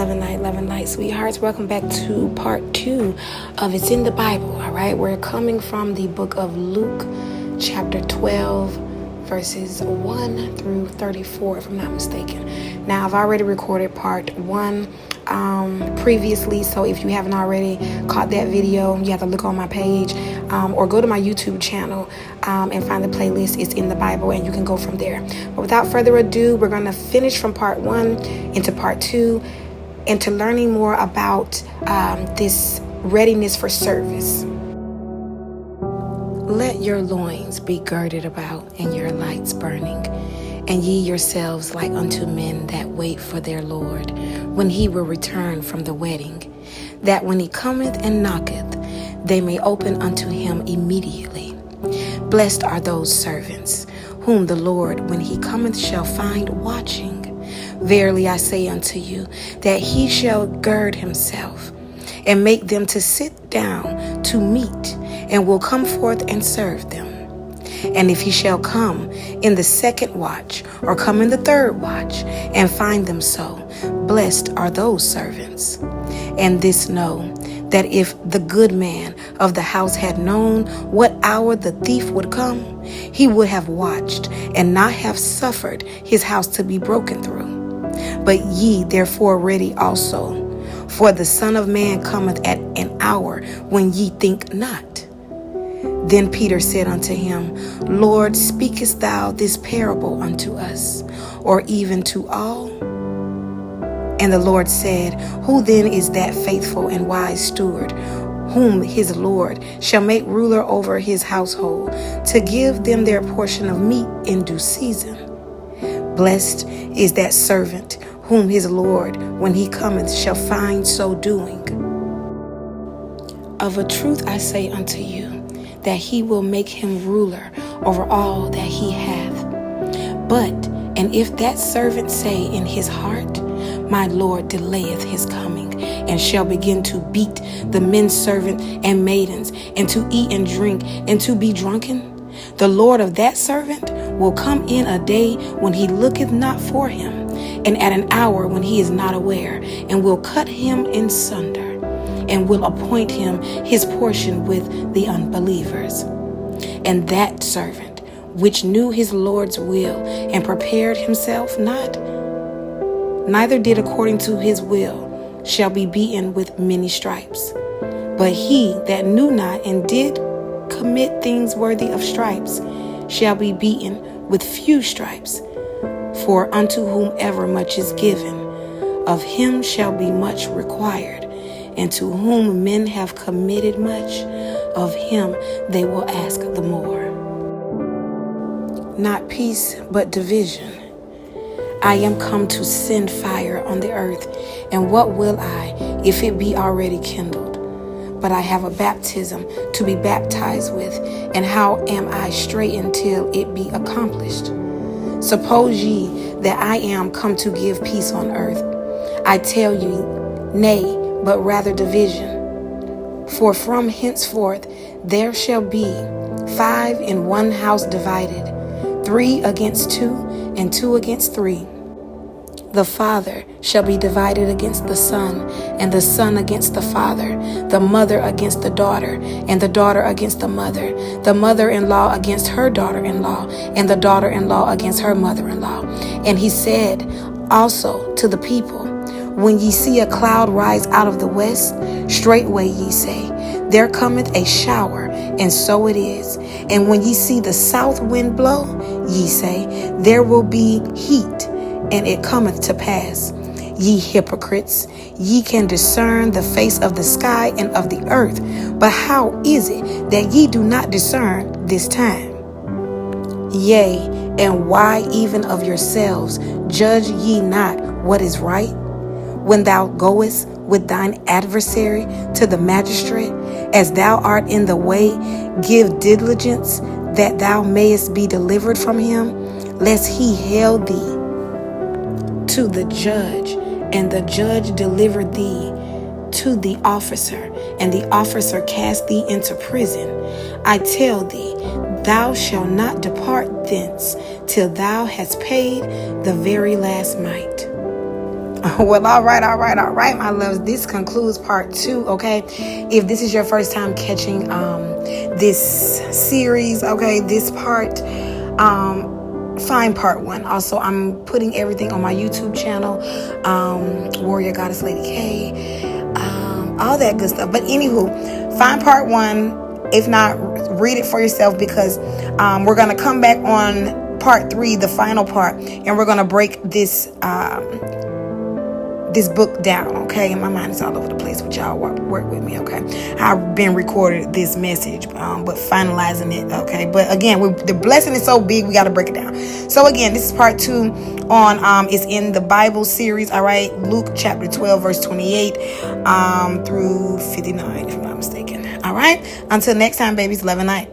Love and light, sweethearts. Welcome back to part 2 of It's in the Bible. All right, we're coming from the book of Luke, chapter 12, verses 1 through 34, if I'm not mistaken. Now, I've already recorded part 1 previously, so if you haven't already caught that video, you have to look on my page or go to my YouTube channel and find the playlist. It's in the Bible, and you can go from there. But without further ado, we're going to finish from part 1 into part 2 into learning more about this readiness for service. Let your loins be girded about and your lights burning, and ye yourselves like unto men that wait for their Lord, when he will return from the wedding, that when he cometh and knocketh, they may open unto him immediately. Blessed are those servants, whom the Lord, when he cometh, shall find watching. Verily I say unto you, that he shall gird himself, and make them to sit down to meat, and will come forth and serve them. And if he shall come in the second watch, or come in the third watch, and find them so, blessed are those servants. And this know, that if the good man of the house had known what hour the thief would come, he would have watched, and not have suffered his house to be broken through. But ye therefore ready also, for the Son of Man cometh at an hour when ye think not. Then Peter said unto him, Lord, speakest thou this parable unto us, or even to all? And the Lord said, Who then is that faithful and wise steward, whom his Lord shall make ruler over his household, to give them their portion of meat in due season? Blessed is that servant, whom his Lord, when he cometh, shall find so doing. Of a truth I say unto you, that he will make him ruler over all that he hath. But, and if that servant say in his heart, My Lord delayeth his coming, and shall begin to beat the men servant and maidens, and to eat and drink, and to be drunken, the Lord of that servant will come in a day when he looketh not for him, and at an hour when he is not aware, and will cut him in sunder, and will appoint him his portion with the unbelievers. And that servant, which knew his Lord's will, and prepared himself not, neither did according to his will, shall be beaten with many stripes. But he that knew not, and did commit things worthy of stripes, shall be beaten with few stripes. For unto whomever much is given, of him shall be much required. And to whom men have committed much, of him they will ask the more. Not peace, but division. I am come to send fire on the earth, and what will I, if it be already kindled? But I have a baptism to be baptized with, and how am I straitened till it be accomplished? Suppose ye that I am come to give peace on earth? I tell you, nay, but rather division. For from henceforth there shall be 5 in one house divided, 3 against 2, and 2 against 3. The father shall be divided against the son, and the son against the father, the mother against the daughter, and the daughter against the mother-in-law against her daughter-in-law, and the daughter-in-law against her mother-in-law. And he said also to the people, When ye see a cloud rise out of the west, straightway ye say, There cometh a shower, and so it is. And when ye see the south wind blow, ye say, There will be heat, and it cometh to pass. Ye hypocrites, ye can discern the face of the sky and of the earth, but how is it that ye do not discern this time? Yea, and why even of yourselves judge ye not what is right? When thou goest with thine adversary to the magistrate, as thou art in the way, give diligence that thou mayest be delivered from him, lest he hail thee to the judge, and the judge deliver thee to the officer, and the officer cast thee into prison. I tell thee, thou shalt not depart thence till thou hast paid the very last mite. Well, all right, my loves. This concludes part 2, okay? If this is your first time catching this series, okay, this part, find part 1. Also, I'm putting everything on my YouTube channel, Warrior Goddess Lady K, all that good stuff. But anywho, find part 1. If not, read it for yourself, because we're going to come back on part 3, the final part, and we're going to break this book down, okay? And my mind is all over the place, but y'all work with me, okay? I've been recorded this message, but finalizing it, okay? But again, the blessing is so big, we got to break it down. So again, this is part 2 on it's in the Bible series, all right? Luke chapter 12 verse 28 through 59, if I'm not mistaken. All right, until next time, babies. Love and light.